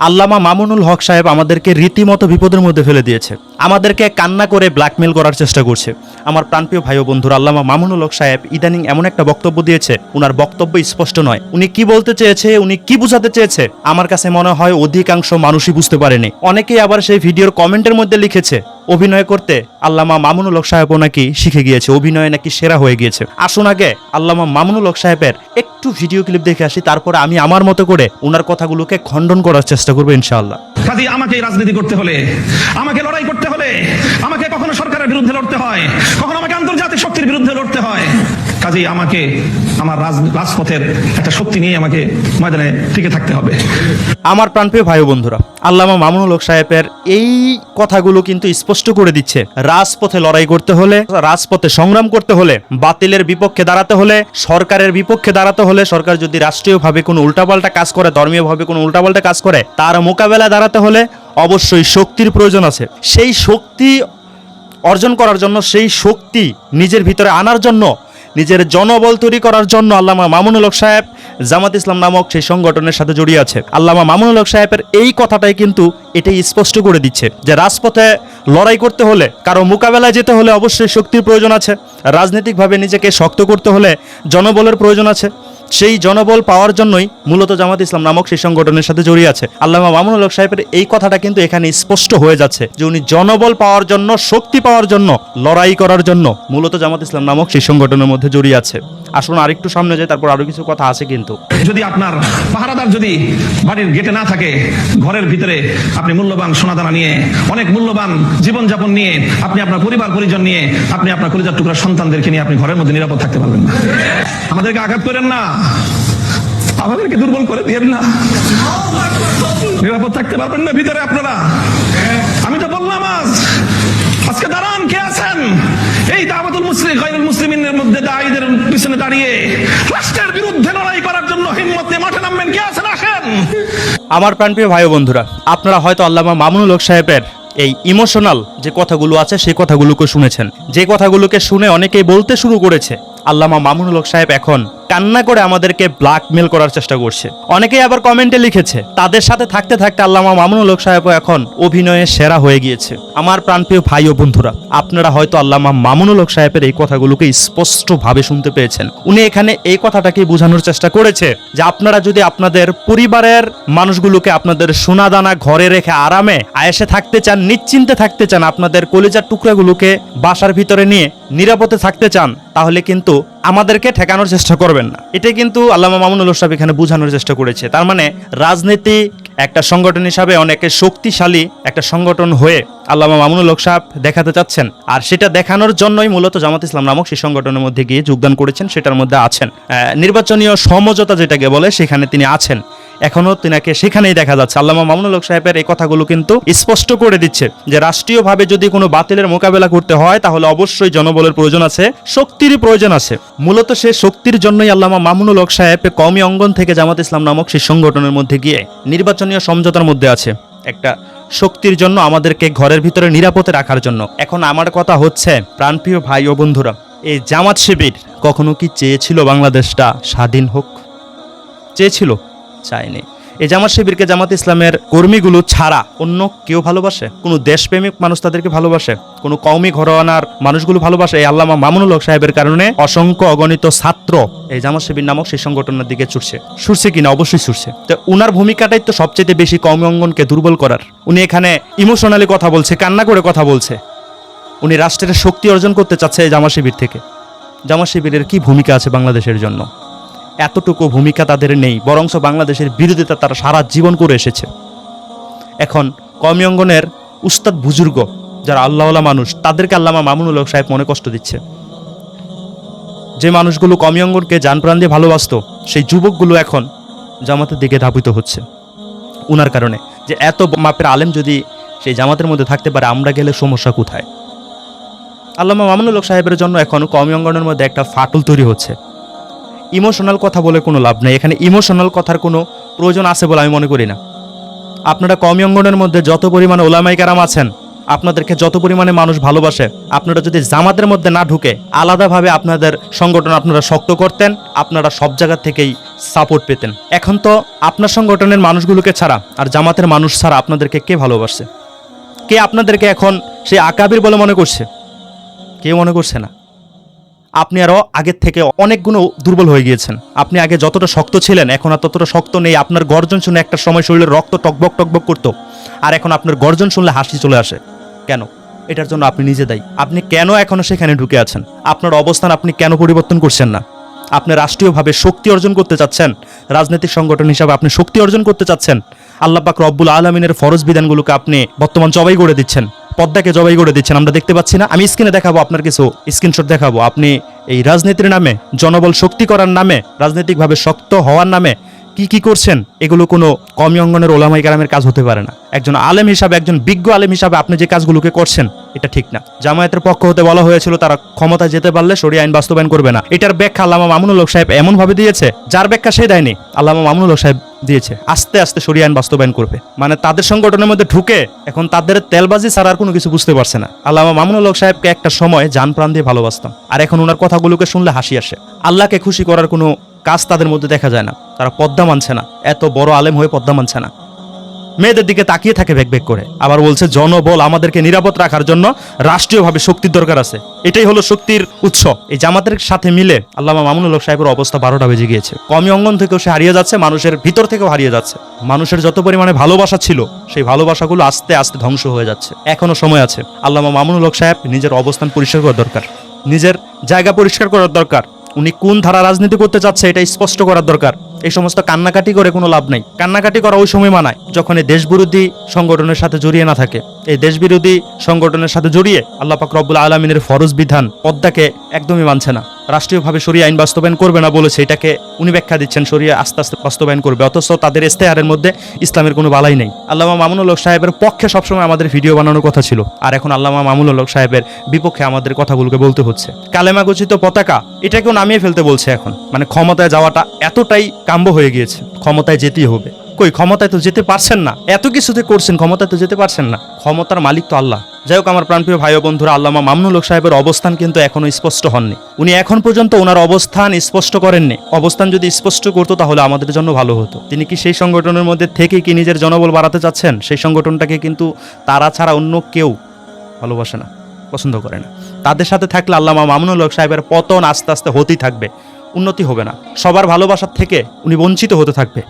আল্লামা মামুনুল হক সাহেব আমাদেরকে রীতিমতো বিপদের মধ্যে ফেলে দিয়েছে, আমাদেরকে কান্না করে ব্ল্যাকমেল করার চেষ্টা করছে। আমার প্রাণপ্রিয় ভাই ও বন্ধুরা, আল্লামা মামুনুল হক সাহেব ইদানিং এমন একটা বক্তব্য দিয়েছে, উনার বক্তব্য স্পষ্ট নয়। উনি কি বলতে চেয়েছে, উনি কি বুঝাতে চেয়েছে, আমার কাছে মনে হয় অধিকাংশ মানুষই বুঝতে পারেনি। অনেকেই আবার সেই ভিডিওর কমেন্টের মধ্যে লিখেছে অভিনয় করতে আল্লামা মামুনুল হক সাহেবও নাকি শিখে গিয়েছে, অভিনয় নাকি সেরা হয়ে গিয়েছে। আসুন আগে আল্লামা মামুনুল হক সাহেবের একটু ভিডিও ক্লিপ দেখে আসি, তারপরে আমি আমার মতো করে ওনার কথাগুলোকে খণ্ডন করার চেষ্টা করবো ইনশাআল্লাহ। কাজে আমাকে রাজনীতি করতে হলে, আমাকে লড়াই করতে হলে, আমাকে কখনো সরকারের বিরুদ্ধে লড়তে হয়, কখনো আমাকে আন্তর্জাতিক শক্তির বিরুদ্ধে লড়তে হয়। কাজে আমাকে আমার রাজপথের একটা শক্তি নিয়ে আমাকে ময়দানে টিকে থাকতে হবে। আমার প্রাণপ্রিয় ভাই ও বন্ধুরা, আল্লামা মামুনুল হক সাহেবের এই কথাগুলো কিন্তু স্পষ্ট করে দিচ্ছে, রাজপথে লড়াই করতে হলে, রাজপথে সংগ্রাম করতে হলে, বাতিলের বিপক্ষে দাঁড়াতে হলে, সরকারের বিপক্ষে দাঁড়াতে হলে, সরকার যদি রাষ্ট্রীয়ভাবে কোনো উল্টাপাল্টা কাজ করে, ধর্মীয়ভাবে কোনো উল্টাপাল্টা কাজ করে, তার মোকাবেলায় দাঁড়াতে হলে অবশ্যই শক্তির প্রয়োজন আছে। সেই শক্তি অর্জন করার জন্য, সেই শক্তি নিজের ভিতরে আনার জন্য, নিজের জনবল তৈরি করার জন্য আল্লামা মামুনুল হক সাহেব জামাত ইসলাম নামক সেই সংগঠনের সাথে জড়িয়ে আছে। আল্লামা মামুনুল হক সাহেবের এই কথাটাই কিন্তু এটাই স্পষ্ট করে দিচ্ছে যে রাজপথে লড়াই করতে হলে, কারো মোকাবেলায় যেতে হলে অবশ্যই শক্তির প্রয়োজন আছে। রাজনৈতিকভাবে নিজেকে শক্ত করতে হলে জনবলের প্রয়োজন আছে। সেই জনবল পাওয়ার জন্যই মূলত জামাত ইসলাম নামক সেই সংগঠনের সাথে জড়িয়ে আছে। আল্লামা মামুনুল হক সাহেবের এই কথাটা কিন্তু এখানে স্পষ্ট হয়ে যাচ্ছে যে উনি জনবল পাওয়ার জন্য, শক্তি পাওয়ার জন্য, লড়াই করার জন্য মূলত জামাত ইসলাম নামক সেই সংগঠনের মধ্যে জড়িয়ে আছে। আসুন আরেকটু সামনে যাই, তারপর আরো কিছু কথা আছে। কিন্তু যদি আপনার পাহারাদার যদি বাড়ির গেটে না থাকে, ঘরের ভিতরে আপনি মূল্যবান সোনাদানা নিয়ে, অনেক মূল্যবান জীবনযাপন নিয়ে, আপনি আপনার পরিবার পরিজন নিয়ে, আপনি আপনার কলিজার টুকরা সন্তানদেরকে নিয়ে আপনি ঘরের মধ্যে নিরাপদ থাকতে পারবেন না। আমাদেরকে আঘাত করেন না, আমাদেরকে দুর্বল করে দিয়েন না। নিরাপদ থাকতে পারবেন না ভিতরে আপনারা। আমি তো বললাম আজকে দাঁড়ান, কে আছেন এই দাওয়াতুল মুসলিম গায়রুল মুসলিমিনের মধ্যে দায়ীদের পিছনে দাঁড়িয়ে রাষ্ট্রের বিরুদ্ধে লড়াই করার জন্য হিম্মত নিয়ে মাঠে নামবেন? কে আছেন? আসেন। আমার প্রাণপ্রিয় ভাই ও বন্ধুরা, আপনারা হয়তো আল্লামা মামুনুল হক সাহেবের এই ইমোশনাল যে কথাগুলো আছে সেই কথাগুলোকে শুনেছেন, যে কথাগুলোকে শুনে অনেকেই বলতে শুরু করেছে আল্লামা মামুনুল হক সাহেব এখন কান্না করে আমাদেরকে ব্ল্যাকমেল করার চেষ্টা করছে। অনেকেই আবার কমেন্টে লিখেছে তাদের সাথে থাকতে থাকতে আল্লামা মামুনুল হক সাহেবও এখন অভিনয়ে সেরা হয়ে গিয়েছে। আমার প্রাণপ্রিয় ভাই ও বন্ধুরা, আপনারা হয়তো আল্লামা মামুনুল হক সাহেবের এই কথাগুলোকে স্পষ্টভাবে শুনতে পেয়েছেন। উনি এখানে এই কথাটাকে বোঝানোর চেষ্টা করেছে যে আপনারা যদি আপনাদের পরিবারের মানুষগুলোকে আপনাদের সোনাদানা ঘরে রেখে আরামে আয়েশে থাকতে চান, নিশ্চিন্তে থাকতে চান, আপনাদের কলিজার টুকরাগুলোকে বাসার ভিতরে নিয়ে নিরাপদে থাকতে চান, তাহলে কিন্তু আমাদেরকে ঠেকানোর চেষ্টা করবেন না। এটাই কিন্তু আল্লামা মামুনুল হক সাহেব এখানে বোঝানোর চেষ্টা করেছে। তার মানে রাজনীতিক একটা সংগঠন হিসাবে অনেকে শক্তিশালী একটা সংগঠন হয়ে আল্লামা মামুনুল হক সাহেব দেখাতে চাচ্ছেন, আর সেটা দেখানোর জন্যই মূলত জামাত ইসলাম নামক সেই সংগঠনের মধ্যে গিয়ে যোগদান করেছেন, সেটার মধ্যে আছেন। নির্বাচনীয় সমঝোতা যেটাকে বলে সেখানে তিনি আছেন, এখনো তিনাকে সেখানেই দেখা যাচ্ছে। আল্লামা মামুনুল হক সাহেবের এই কথাগুলো কিন্তু স্পষ্ট করে দিচ্ছে যে রাষ্ট্রীয়ভাবে যদি কোনো বাতিলের মোকাবেলা করতে হয় তাহলে অবশ্যই জনবলের প্রয়োজন আছে, শক্তির প্রয়োজন আছে। মূলত সে শক্তির জন্যই আল্লামা মামুনুল হক সাহেব কওমি অঙ্গন থেকে জামাত ইসলাম নামক সেই সংগঠনের মধ্যে গিয়ে নির্বাচনীয় সমঝোতার মধ্যে আছে, একটা শক্তির জন্য, আমাদেরকে ঘরের ভিতরে নিরাপদে রাখার জন্য। এখন আমার কথা হচ্ছে প্রাণপ্রিয় ভাই ও বন্ধুরা, এই জামাত শিবির কখনো কি চেয়েছিল বাংলাদেশটা স্বাধীন হোক? চেয়েছিল? চায়নি। এই জামাত শিবিরকে জামাত ইসলামের কর্মীগুলো ছাড়া অন্য কেউ ভালোবাসে? কোনো দেশপ্রেমিক মানুষ তাদেরকে ভালোবাসে? কোনো কওমি ঘরানার মানুষগুলো ভালোবাসে? এই আল্লামা মামুনুল হক সাহেবের কারণে অসংখ্য অগণিত ছাত্র এই জামাত শিবির নামক সেই সংগঠনের দিকে ছুটছে কিনা? অবশ্যই ছুটছে। তো উনার ভূমিকাটাই তো সবচেয়ে বেশি কওমি অঙ্গনকে দুর্বল করার। উনি এখানে ইমোশনালি কথা বলছে, কান্না করে কথা বলছে। উনি রাষ্ট্রের শক্তি অর্জন করতে চাচ্ছে এই জামাত শিবির থেকে। জামাত শিবিরের কি ভূমিকা আছে বাংলাদেশের জন্য? এতটুকু ভূমিকা তাদের নেই, বরঞ্চ বাংলাদেশের বিরোধিতা তারা সারা জীবন করে এসেছে। এখন কওমি অঙ্গনের উস্তাদ বুজুর্গ যারা আল্লাহওয়ালা মানুষ, তাদেরকে আল্লামা মামুনুল হক সাহেব মনে কষ্ট দিচ্ছে। যে মানুষগুলো কওমি অঙ্গনকে জানপ্রাণ দিয়ে ভালোবাসতো, সেই যুবকগুলো এখন জামাতের দিকে ধাবিত হচ্ছে উনার কারণে। যে এত মাপের আলেম যদি সেই জামাতের মধ্যে থাকতে পারে, আমরা গেলে সমস্যা কোথায়? আল্লামা মামুনুল হক সাহেবের জন্য এখন কওমি অঙ্গনের মধ্যে একটা ফাটল তৈরি হচ্ছে। ইমোশনাল কথা বলে কোনো লাভ নেই, এখানে ইমোশনাল কথার কোনো প্রয়োজন আছে বলে আমি মনে করি না। আপনারা কওমি অঙ্গনের মধ্যে যত পরিমাণে ওলামায়ে কেরাম আছেন, আপনাদেরকে যত পরিমাণে মানুষ ভালোবাসে, আপনারা যদি জামাতের মধ্যে না ঢুকে আলাদাভাবে আপনাদের সংগঠন আপনারা শক্ত করতেন, আপনারা সব জায়গা থেকেই সাপোর্ট পেতেন। এখন তো আপনার সংগঠনের মানুষগুলোকে ছাড়া আর জামাতের মানুষ ছাড়া আপনাদেরকে কে ভালোবাসে? কে আপনাদেরকে এখন সেই আকাবির বলে মনে করছে? কেউ মনে করছে না। আপনি আরও আগের থেকে অনেক গুণ দুর্বল হয়ে গিয়েছেন। আপনি আগে যতটা শক্ত ছিলেন এখন আর ততটা শক্ত নেই। আপনার গর্জন শুনে একটা সময় শরীরের রক্ত টকবক টকবক করতো, আর এখন আপনার গর্জন শুনলে হাসি চলে আসে। কেন? এটার জন্য আপনি নিজে দায়ী। আপনি কেন এখনো সেখানে ঢুকে আছেন? আপনার অবস্থান আপনি কেন পরিবর্তন করছেন না? আপনি রাষ্ট্রীয়ভাবে শক্তি অর্জন করতে চাচ্ছেন, রাজনৈতিক সংগঠন হিসাবে আপনি শক্তি অর্জন করতে চাচ্ছেন। আল্লাহ পাক রব্বুল আলামিনের ফরজ বিধানগুলোকে আপনি বর্তমান জবাই করে দিচ্ছেন, পদ্মাকে জবাই করে দিচ্ছেন। আমরা দেখতে পাচ্ছি না? আমি স্ক্রিনে দেখাবো, আপনার কিছু স্ক্রিনশট দেখাবো। আপনি এই রাজনীতির নামে, জনবল শক্তি করার নামে, রাজনৈতিকভাবে শক্ত হওয়ার নামে কি কি করছেন, এগুলো কোনো কমি অঙ্গনের ওলামাই কেরামের কাজ হতে পারে না। একজন আলেম হিসাবে, একজন বিজ্ঞ আলেম হিসাবে আপনি যে কাজগুলোকে করছেন এটা ঠিক না। জামায়াতের পক্ষ হতে বলা হয়েছিল তারা ক্ষমতায় যেতে পারলে শরিয়া আইন বাস্তবায়ন করবে না। এটার ব্যাখ্যা আল্লামা মামুনুল হক সাহেব এমন ভাবে দিয়েছে, যার ব্যাখ্যা সে দেয়নি, আল্লামা মামুনুল হক সাহেব দিয়েছে। আস্তে আস্তে শরিয়া আইন বাস্তবায়ন করবে, মানে তাদের সংগঠনের মধ্যে ঢুকে এখন তাদের তেলবাজি ছাড়া আর কোনো কিছু বুঝতে পারছে না। আল্লামা মামুনুল হক সাহেবকে একটা সময় জান প্রাণ দিয়ে ভালোবাসতাম, আর এখন ওনার কথাগুলোকে শুনলে হাসি আসে। আল্লাহকে খুশি করার কোনো কাজ তাদের মধ্যে দেখা যায় না। তারা পদ্মা মানছে না, এত বড় আলেম হয়ে পদ্মা মানছে না। মেয়েদের দিকে তাকিয়ে থাকে বেক বেক করে, আবার বলছে জনবল আমাদেরকে নিরাপদ রাখার জন্য রাষ্ট্রীয়ভাবে শক্তির দরকার আছে, এটাই হলো শক্তির উৎস। এই জামাতের সাথে মিলে আল্লামা মামুনুল হক সাহেবের অবস্থা 12টা বেজে গিয়েছে। কমি অঙ্গন থেকেও সে হারিয়ে যাচ্ছে, মানুষের ভিতর থেকেও হারিয়ে যাচ্ছে। মানুষের যত পরিমাণে ভালোবাসা ছিল সেই ভালোবাসাগুলো আস্তে আস্তে ধ্বংস হয়ে যাচ্ছে। এখনো সময় আছে। আল্লামা মামুনুল হক সাহেব নিজের অবস্থান পরিষ্কার করার দরকার, নিজের জায়গা পরিষ্কার করার দরকার। উনি কোন ধারা রাজনীতি করতে চাচ্ছে এটা স্পষ্ট করার দরকার। এই সমস্ত কান্নাকাটি করে কোনো লাভ নাই। কান্নাকাটি করা ওই সময় মানায় যখন এই দেশবিরোধী সংগঠনের সাথে জড়িয়ে না থাকে। এই দেশবিরোধী সংগঠনের সাথে জড়িয়ে আল্লাহ পাক রব্বুল আলামিনের ফরজ বিধান পদ্মাকে একদমই মানছে না, রাষ্ট্রীয়ভাবে শরিয়া আইন বাস্তবায়ন করবে না বলেছে। এটাকে উনি ব্যাখ্যা দিচ্ছেন শরিয়া আস্তে আস্তে বাস্তবায়ন করবে, অথচ তাদের ইস্তেহারের মধ্যে ইসলামের কোনো বালাই নেই। আল্লামা মামুনুল হক সাহেবের পক্ষে সবসময় আমাদের ভিডিও বানানোর কথা ছিল, আর এখন আল্লামা মামুনুল হক সাহেবের বিপক্ষে আমাদের কথাগুলোকে বলতে হচ্ছে। কালেমা ঘোষিত পতাকা এটাকেও নামিয়ে ফেলতে বলছে এখন। মানে ক্ষমতায় যাওয়াটা এতটাই কাম্য হয়ে গিয়েছে, ক্ষমতায় যেতেই হবে। কই, ক্ষমতায় তো যেতে পারছেন না, এত কিছুতে করছেন, ক্ষমতায় তো যেতে পারছেন না। ক্ষমতার মালিক তো আল্লাহ। যাই হোক আমার প্রাণপ্রিয় ভাই ও বন্ধুরা, আল্লামা মামুনুল হক সাহেবের অবস্থান কিন্তু এখনো স্পষ্ট হননি। উনি এখন পর্যন্ত ওনার অবস্থান স্পষ্ট করেননি। অবস্থান যদি স্পষ্ট করতো তাহলে আমাদের জন্য ভালো হতো। তিনি কি সেই সংগঠনের মধ্যে থেকে কি নিজের জনবল বাড়াতে চাচ্ছেন? সেই সংগঠনটাকে কিন্তু তারা ছাড়া অন্য কেউ ভালোবাসে না, পছন্দ করে না। তাদের সাথে থাকলে আল্লামা মামুনুল হক সাহেবের পতন আস্তে আস্তে হতেই থাকবে, উন্নতি হবে না। সবার ভালোবাসার থেকে উনি বঞ্চিত হতে থাকবে।